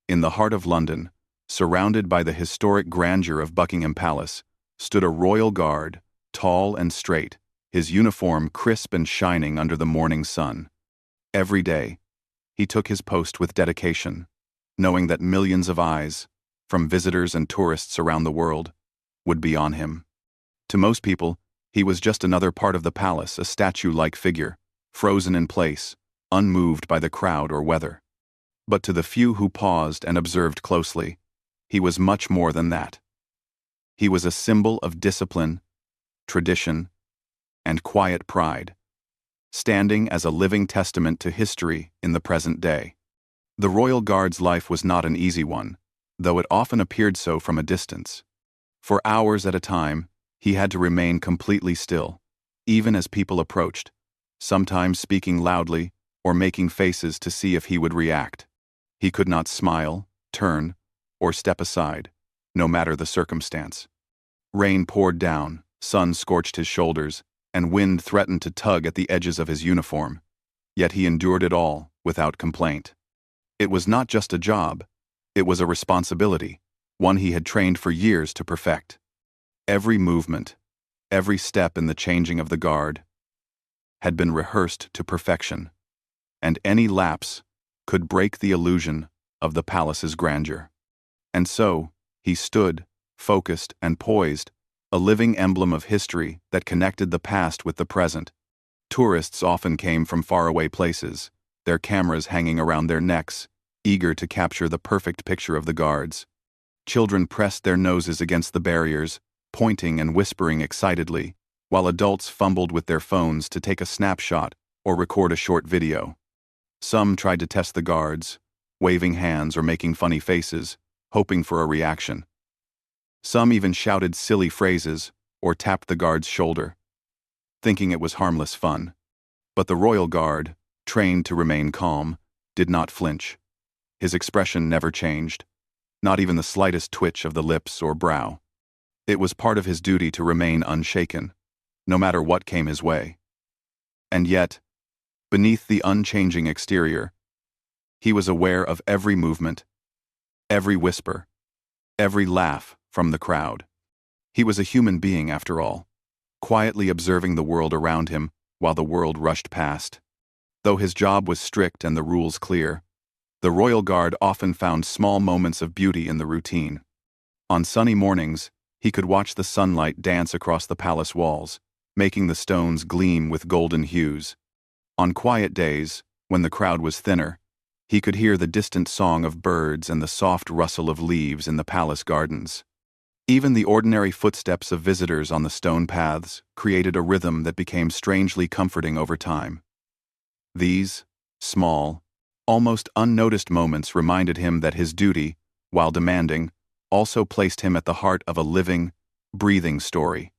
In the heart of London, surrounded by the historic grandeur of Buckingham Palace, stood a royal guard, tall and straight, his uniform crisp and shining under the morning sun. Every day, he took his post with dedication, knowing that millions of eyes, from visitors and tourists around the world, would be on him. To most people, he was just another part of the palace, a statue-like figure, frozen in place, unmoved by the crowd or weather. But to the few who paused and observed closely, he was much more than that. He was a symbol of discipline, tradition, and quiet pride, standing as a living testament to history in the present day. The royal guard's life was not an easy one, though it often appeared so from a distance. For hours at a time, he had to remain completely still, even as people approached, sometimes speaking loudly or making faces to see if he would react. He could not smile, turn, or step aside, no matter the circumstance. Rain poured down, sun scorched his shoulders, and wind threatened to tug at the edges of his uniform, yet he endured it all without complaint. It was not just a job, it was a responsibility, one he had trained for years to perfect. Every movement, every step in the changing of the guard, had been rehearsed to perfection, and any lapse could break the illusion of the palace's grandeur. And so, he stood, focused and poised, a living emblem of history that connected the past with the present. Tourists often came from faraway places, their cameras hanging around their necks, eager to capture the perfect picture of the guards. Children pressed their noses against the barriers, pointing and whispering excitedly, while adults fumbled with their phones to take a snapshot or record a short video. Some tried to test the guards, waving hands or making funny faces, hoping for a reaction. Some even shouted silly phrases or tapped the guard's shoulder, thinking it was harmless fun. But the royal guard, trained to remain calm, did not flinch. His expression never changed, not even the slightest twitch of the lips or brow. It was part of his duty to remain unshaken, no matter what came his way. And yet, beneath the unchanging exterior, he was aware of every movement, every whisper, every laugh from the crowd. He was a human being after all, quietly observing the world around him while the world rushed past. Though his job was strict and the rules clear, the royal guard often found small moments of beauty in the routine. On sunny mornings, he could watch the sunlight dance across the palace walls, making the stones gleam with golden hues. On quiet days, when the crowd was thinner, he could hear the distant song of birds and the soft rustle of leaves in the palace gardens. Even the ordinary footsteps of visitors on the stone paths created a rhythm that became strangely comforting over time. These, small, almost unnoticed moments reminded him that his duty, while demanding, also placed him at the heart of a living, breathing story.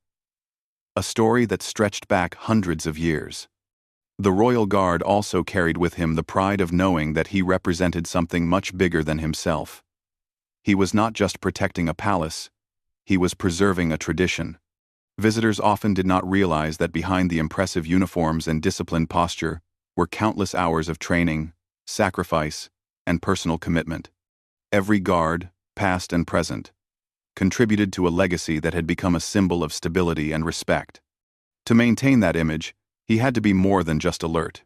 A story that stretched back hundreds of years. The royal guard also carried with him the pride of knowing that he represented something much bigger than himself. He was not just protecting a palace, he was preserving a tradition. Visitors often did not realize that behind the impressive uniforms and disciplined posture were countless hours of training, sacrifice, and personal commitment. Every guard, past and present, contributed to a legacy that had become a symbol of stability and respect. To maintain that image, he had to be more than just alert.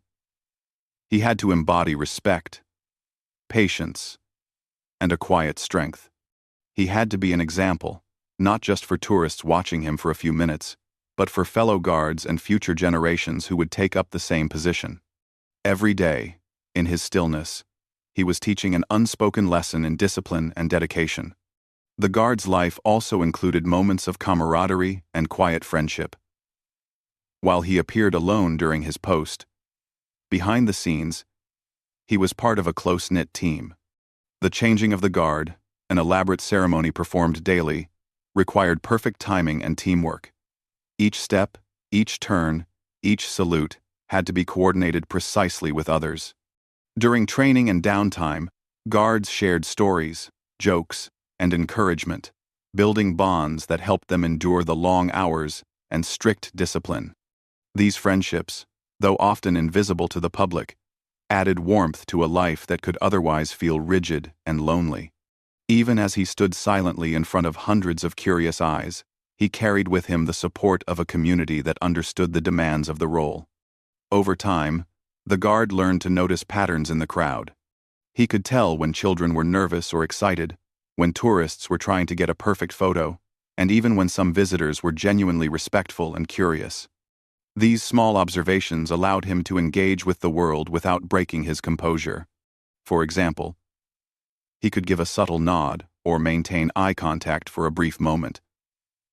He had to embody respect, patience, and a quiet strength. He had to be an example, not just for tourists watching him for a few minutes, but for fellow guards and future generations who would take up the same position. Every day, in his stillness, he was teaching an unspoken lesson in discipline and dedication. The guard's life also included moments of camaraderie and quiet friendship. While he appeared alone during his post, behind the scenes, he was part of a close-knit team. The changing of the guard, an elaborate ceremony performed daily, required perfect timing and teamwork. Each step, each turn, each salute had to be coordinated precisely with others. During training and downtime, guards shared stories, jokes, and encouragement, building bonds that helped them endure the long hours and strict discipline. These friendships, though often invisible to the public, added warmth to a life that could otherwise feel rigid and lonely. Even as he stood silently in front of hundreds of curious eyes, he carried with him the support of a community that understood the demands of the role. Over time, the guard learned to notice patterns in the crowd. He could tell when children were nervous or excited, when tourists were trying to get a perfect photo, and even when some visitors were genuinely respectful and curious. These small observations allowed him to engage with the world without breaking his composure. For example, he could give a subtle nod or maintain eye contact for a brief moment,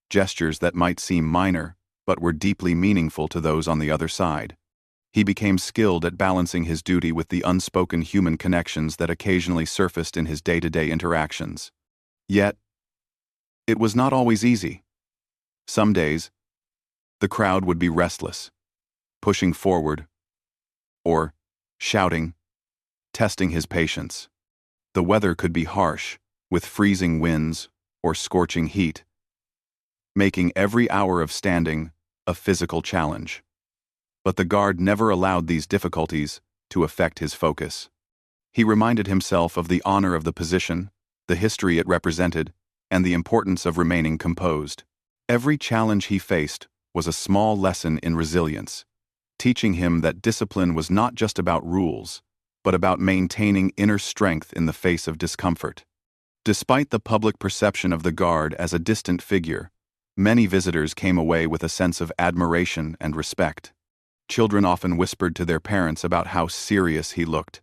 gestures that might seem minor but were deeply meaningful to those on the other side. He became skilled at balancing his duty with the unspoken human connections that occasionally surfaced in his day-to-day interactions. Yet, it was not always easy. Some days, the crowd would be restless, pushing forward, or shouting, testing his patience. The weather could be harsh, with freezing winds or scorching heat, making every hour of standing a physical challenge. But the guard never allowed these difficulties to affect his focus. He reminded himself of the honor of the position, the history it represented, and the importance of remaining composed. Every challenge he faced was a small lesson in resilience, teaching him that discipline was not just about rules, but about maintaining inner strength in the face of discomfort. Despite the public perception of the guard as a distant figure, many visitors came away with a sense of admiration and respect. Children often whispered to their parents about how serious he looked,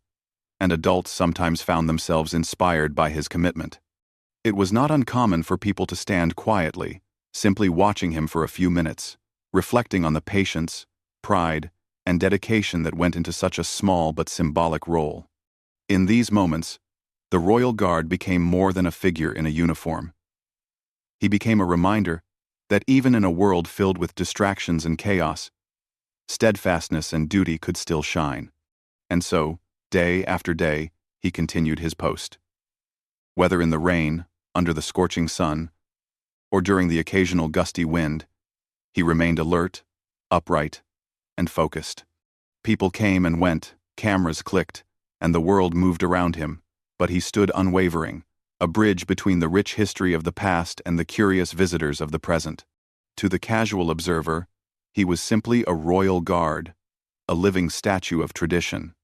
and adults sometimes found themselves inspired by his commitment. It was not uncommon for people to stand quietly, simply watching him for a few minutes, reflecting on the patience, pride, and dedication that went into such a small but symbolic role. In these moments, the royal guard became more than a figure in a uniform. He became a reminder that even in a world filled with distractions and chaos, steadfastness and duty could still shine. And so, day after day, he continued his post. Whether in the rain, under the scorching sun, or during the occasional gusty wind, he remained alert, upright, and focused. People came and went, cameras clicked, and the world moved around him, but he stood unwavering, a bridge between the rich history of the past and the curious visitors of the present. To the casual observer, he was simply a royal guard, a living statue of tradition.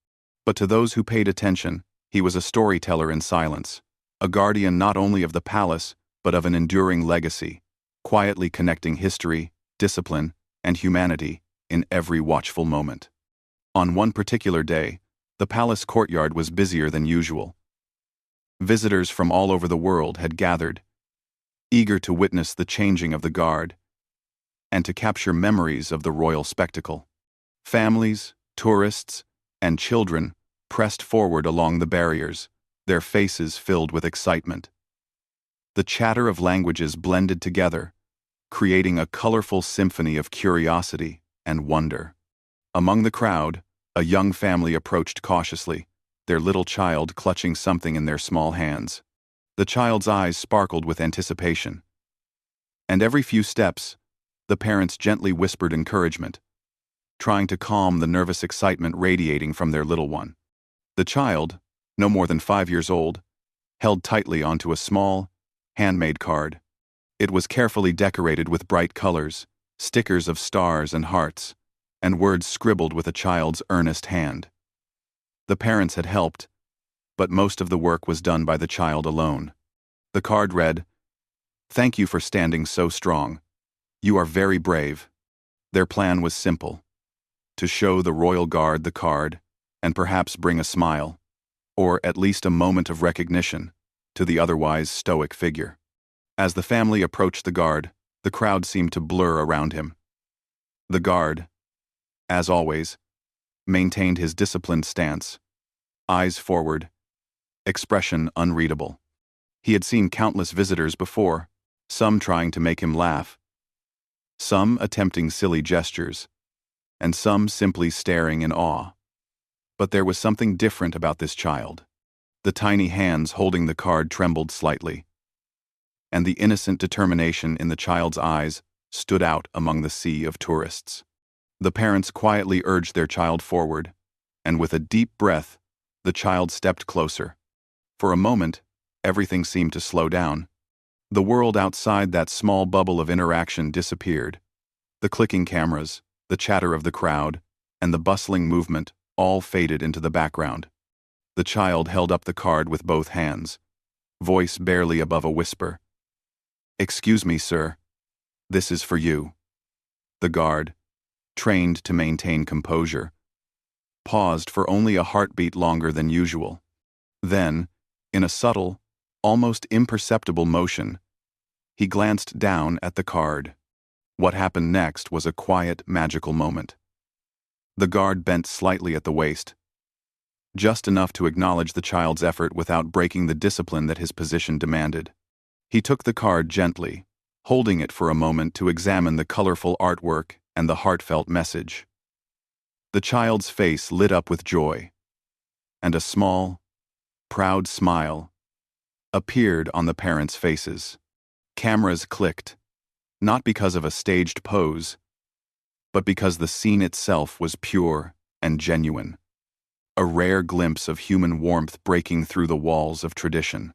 But to those who paid attention, he was a storyteller in silence, a guardian not only of the palace, but of an enduring legacy, quietly connecting history, discipline, and humanity in every watchful moment. On one particular day, the palace courtyard was busier than usual. Visitors from all over the world had gathered, eager to witness the changing of the guard and to capture memories of the royal spectacle. Families, tourists, and children pressed forward along the barriers, their faces filled with excitement. The chatter of languages blended together, creating a colorful symphony of curiosity and wonder. Among the crowd, a young family approached cautiously, their little child clutching something in their small hands. The child's eyes sparkled with anticipation. And every few steps, the parents gently whispered encouragement, trying to calm the nervous excitement radiating from their little one. The child, no more than 5 years old, held tightly onto a small, handmade card. It was carefully decorated with bright colors, stickers of stars and hearts, and words scribbled with a child's earnest hand. The parents had helped, but most of the work was done by the child alone. The card read, "Thank you for standing so strong. You are very brave." Their plan was simple: to show the royal guard the card and perhaps bring a smile, or at least a moment of recognition, to the otherwise stoic figure. As the family approached the guard, the crowd seemed to blur around him. The guard, as always, maintained his disciplined stance, eyes forward, expression unreadable. He had seen countless visitors before, some trying to make him laugh, some attempting silly gestures, and some simply staring in awe. But there was something different about this child. The tiny hands holding the card trembled slightly, and the innocent determination in the child's eyes stood out among the sea of tourists. The parents quietly urged their child forward, and with a deep breath, the child stepped closer. For a moment, everything seemed to slow down. The world outside that small bubble of interaction disappeared. The clicking cameras, the chatter of the crowd, and the bustling movement all faded into the background. The child held up the card with both hands, voice barely above a whisper. "Excuse me, sir. This is for you." The guard, trained to maintain composure, paused for only a heartbeat longer than usual. Then, in a subtle, almost imperceptible motion, he glanced down at the card. What happened next was a quiet, magical moment. The guard bent slightly at the waist, just enough to acknowledge the child's effort without breaking the discipline that his position demanded. He took the card gently, holding it for a moment to examine the colorful artwork and the heartfelt message. The child's face lit up with joy, and a small, proud smile appeared on the parents' faces. Cameras clicked, not because of a staged pose, but because the scene itself was pure and genuine, a rare glimpse of human warmth breaking through the walls of tradition.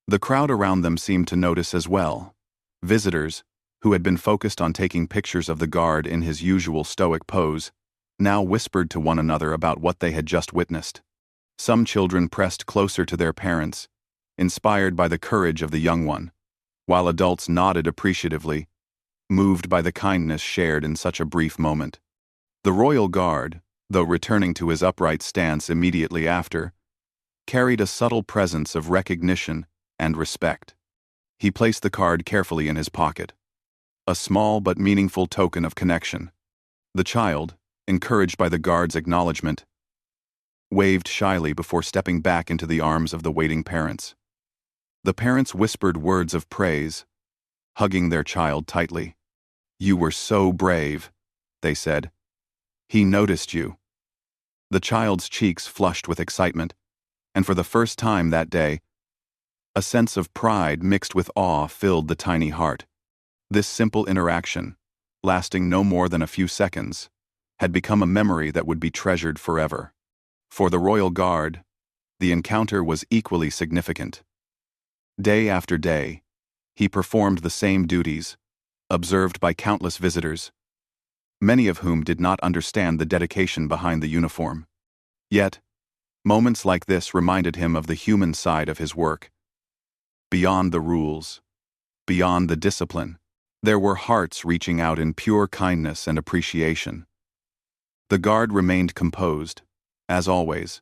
The crowd around them seemed to notice as well. Visitors, who had been focused on taking pictures of the guard in his usual stoic pose, now whispered to one another about what they had just witnessed. Some children pressed closer to their parents, inspired by the courage of the young one, while adults nodded appreciatively, moved by the kindness shared in such a brief moment. The royal guard, though returning to his upright stance immediately after, carried a subtle presence of recognition and respect. He placed the card carefully in his pocket, a small but meaningful token of connection. The child, encouraged by the guard's acknowledgement, waved shyly before stepping back into the arms of the waiting parents. The parents whispered words of praise, hugging their child tightly. "You were so brave," they said. "He noticed you." The child's cheeks flushed with excitement, and for the first time that day, a sense of pride mixed with awe filled the tiny heart. This simple interaction, lasting no more than a few seconds, had become a memory that would be treasured forever. For the royal guard, the encounter was equally significant. Day after day, he performed the same duties, observed by countless visitors, many of whom did not understand the dedication behind the uniform. Yet, moments like this reminded him of the human side of his work. Beyond the rules, beyond the discipline, there were hearts reaching out in pure kindness and appreciation. The guard remained composed, as always,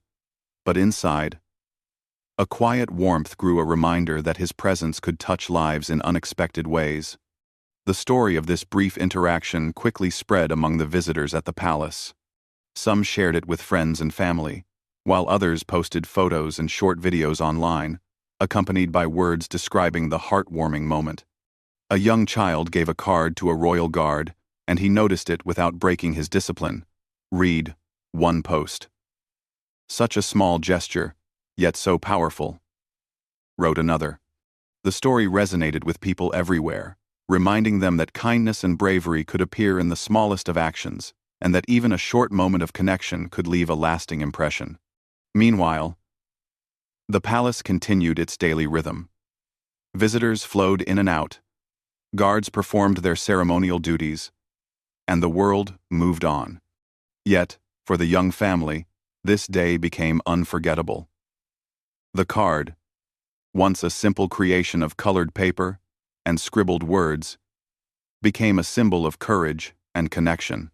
but inside, a quiet warmth grew, a reminder that his presence could touch lives in unexpected ways. The story of this brief interaction quickly spread among the visitors at the palace. Some shared it with friends and family, while others posted photos and short videos online, accompanied by words describing the heartwarming moment. A young child gave a card to a royal guard, and he noticed it without breaking his discipline. Read one post. "Such a small gesture, yet so powerful," wrote another. The story resonated with people everywhere, reminding them that kindness and bravery could appear in the smallest of actions, and that even a short moment of connection could leave a lasting impression. Meanwhile, the palace continued its daily rhythm. Visitors flowed in and out, guards performed their ceremonial duties, and the world moved on. Yet, for the young family, this day became unforgettable. The card, once a simple creation of colored paper and scribbled words, became a symbol of courage and connection.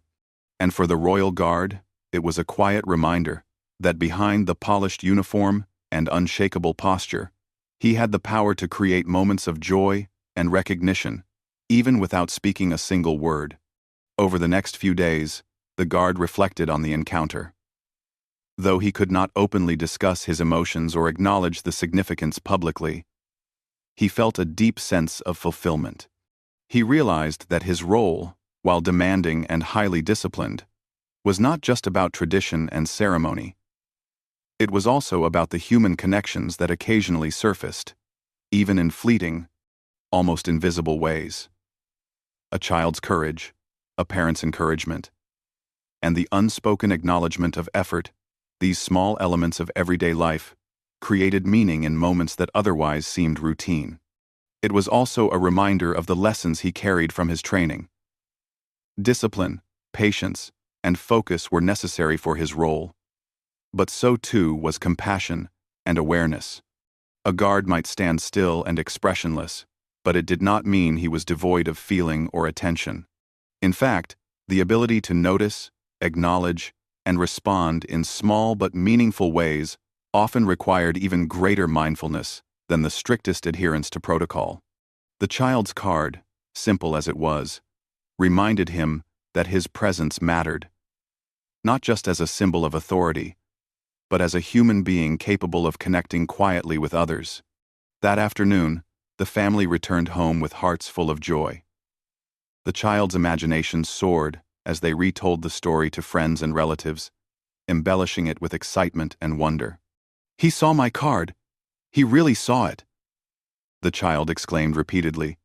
And for the royal guard, it was a quiet reminder that behind the polished uniform and unshakable posture, he had the power to create moments of joy and recognition, even without speaking a single word. Over the next few days, the guard reflected on the encounter. Though he could not openly discuss his emotions or acknowledge the significance publicly, he felt a deep sense of fulfillment. He realized that his role, while demanding and highly disciplined, was not just about tradition and ceremony. It was also about the human connections that occasionally surfaced, even in fleeting, almost invisible ways. A child's courage, a parent's encouragement, and the unspoken acknowledgement of effort These small elements of everyday life created meaning in moments that otherwise seemed routine. It was also a reminder of the lessons he carried from his training. Discipline, patience, and focus were necessary for his role, but so too was compassion and awareness. A guard might stand still and expressionless, but it did not mean he was devoid of feeling or attention. In fact, the ability to notice, acknowledge, and respond in small but meaningful ways often required even greater mindfulness than the strictest adherence to protocol. The child's card, simple as it was, reminded him that his presence mattered, not just as a symbol of authority, but as a human being capable of connecting quietly with others. That afternoon, the family returned home with hearts full of joy. The child's imagination soared as they retold the story to friends and relatives, embellishing it with excitement and wonder. "He saw my card. He really saw it," the child exclaimed repeatedly,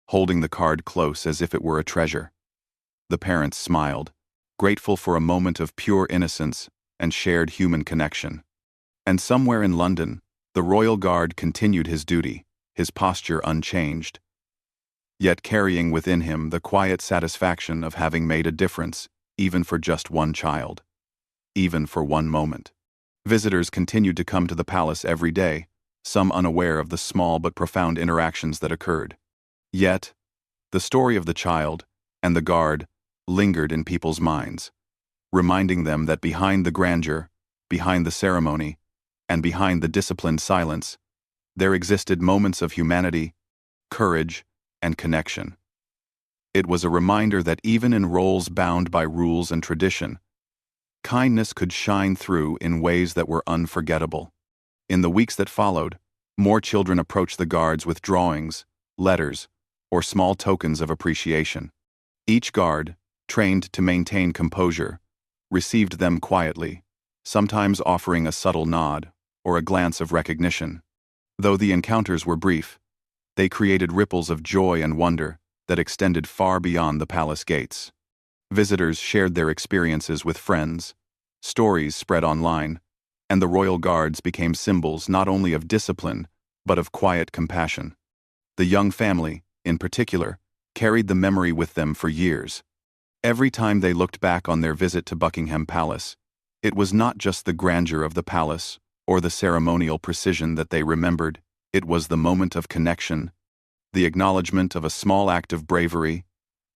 holding the card close as if it were a treasure. The parents smiled, grateful for a moment of pure innocence and shared human connection. And somewhere in London, the royal guard continued his duty, his posture unchanged, yet carrying within him the quiet satisfaction of having made a difference, even for just one child, even for one moment. Visitors continued to come to the palace every day, some unaware of the small but profound interactions that occurred. Yet, the story of the child and the guard lingered in people's minds, reminding them that behind the grandeur, behind the ceremony, and behind the disciplined silence, there existed moments of humanity, courage, and connection. It was a reminder that even in roles bound by rules and tradition, kindness could shine through in ways that were unforgettable. In the weeks that followed, more children approached the guards with drawings, letters, or small tokens of appreciation. Each guard, trained to maintain composure, received them quietly, sometimes offering a subtle nod or a glance of recognition. Though the encounters were brief, they created ripples of joy and wonder that extended far beyond the palace gates. Visitors shared their experiences with friends, stories spread online, and the royal guards became symbols not only of discipline, but of quiet compassion. The young family, in particular, carried the memory with them for years. Every time they looked back on their visit to Buckingham Palace, it was not just the grandeur of the palace or the ceremonial precision that they remembered, it was the moment of connection, the acknowledgement of a small act of bravery,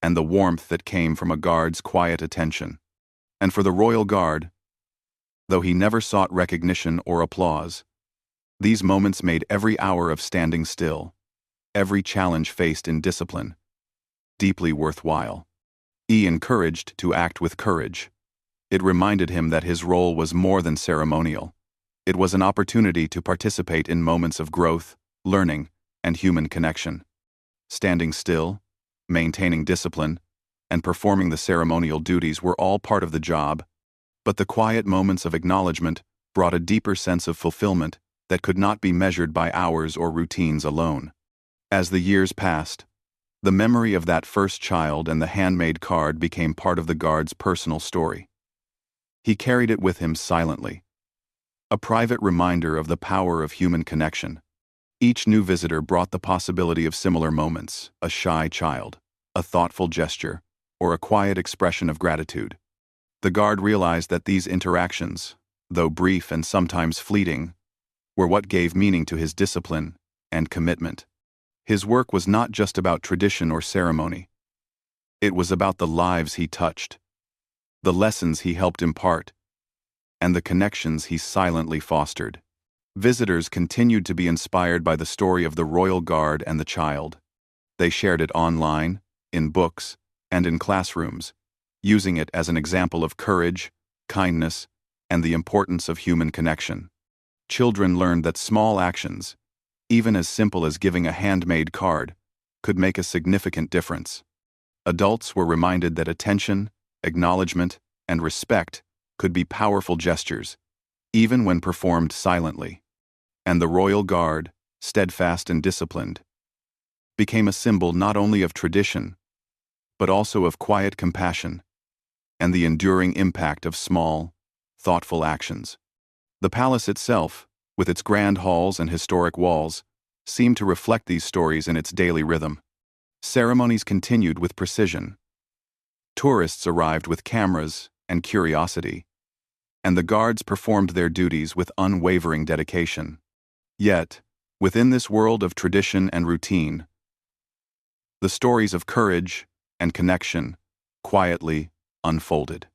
and the warmth that came from a guard's quiet attention. And for the royal guard, though he never sought recognition or applause, these moments made every hour of standing still, every challenge faced in discipline, deeply worthwhile. He encouraged to act with courage. It reminded him that his role was more than ceremonial. It was an opportunity to participate in moments of growth, learning, and human connection. Standing still, maintaining discipline, and performing the ceremonial duties were all part of the job, but the quiet moments of acknowledgement brought a deeper sense of fulfillment that could not be measured by hours or routines alone. As the years passed, the memory of that first child and the handmade card became part of the guard's personal story. He carried it with him silently, a private reminder of the power of human connection. Each new visitor brought the possibility of similar moments, a shy child, a thoughtful gesture, or a quiet expression of gratitude. The guard realized that these interactions, though brief and sometimes fleeting, were what gave meaning to his discipline and commitment. His work was not just about tradition or ceremony. It was about the lives he touched, the lessons he helped impart, and the connections he silently fostered. Visitors continued to be inspired by the story of the royal guard and the child. They shared it online, in books, and in classrooms, using it as an example of courage, kindness, and the importance of human connection. Children learned that small actions, even as simple as giving a handmade card, could make a significant difference. Adults were reminded that attention, acknowledgement, and respect could be powerful gestures, even when performed silently. And the royal guard, steadfast and disciplined, became a symbol not only of tradition, but also of quiet compassion and the enduring impact of small, thoughtful actions. The palace itself, with its grand halls and historic walls, seemed to reflect these stories in its daily rhythm. Ceremonies continued with precision. Tourists arrived with cameras and curiosity, and the guards performed their duties with unwavering dedication. Yet, within this world of tradition and routine, the stories of courage and connection quietly unfolded.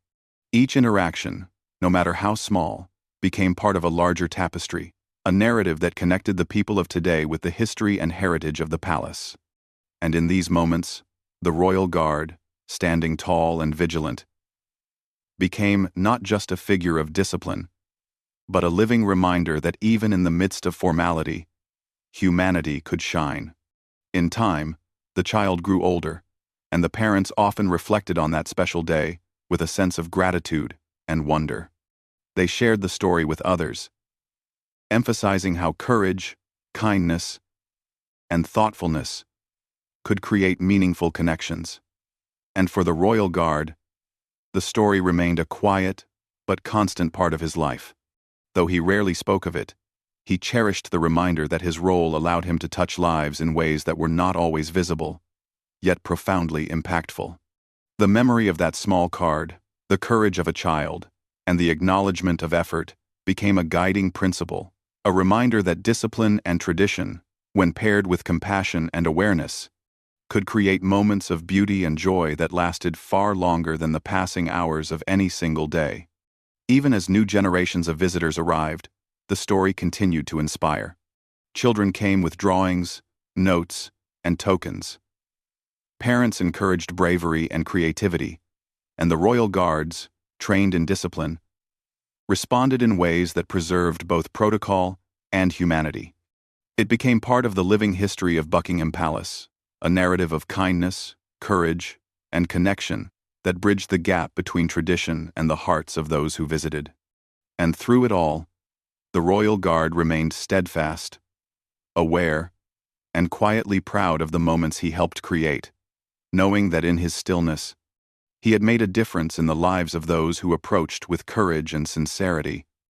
Each interaction, no matter how small, became part of a larger tapestry, a narrative that connected the people of today with the history and heritage of the palace. And in these moments, the royal guard, standing tall and vigilant, became not just a figure of discipline, but a living reminder that even in the midst of formality, humanity could shine. In time, the child grew older, and the parents often reflected on that special day with a sense of gratitude and wonder. They shared the story with others, emphasizing how courage, kindness, and thoughtfulness could create meaningful connections. And for the royal guard, the story remained a quiet but constant part of his life. Though he rarely spoke of it, he cherished the reminder that his role allowed him to touch lives in ways that were not always visible, yet profoundly impactful. The memory of that small card, the courage of a child, and the acknowledgement of effort became a guiding principle, a reminder that discipline and tradition, when paired with compassion and awareness, could create moments of beauty and joy that lasted far longer than the passing hours of any single day. Even as new generations of visitors arrived, the story continued to inspire. Children came with drawings, notes, and tokens. Parents encouraged bravery and creativity, and the royal guards, trained in discipline, responded in ways that preserved both protocol and humanity. It became part of the living history of Buckingham Palace, a narrative of kindness, courage, and connection that bridged the gap between tradition and the hearts of those who visited. And through it all, the royal guard remained steadfast, aware, and quietly proud of the moments he helped create, knowing that in his stillness, he had made a difference in the lives of those who approached with courage and sincerity.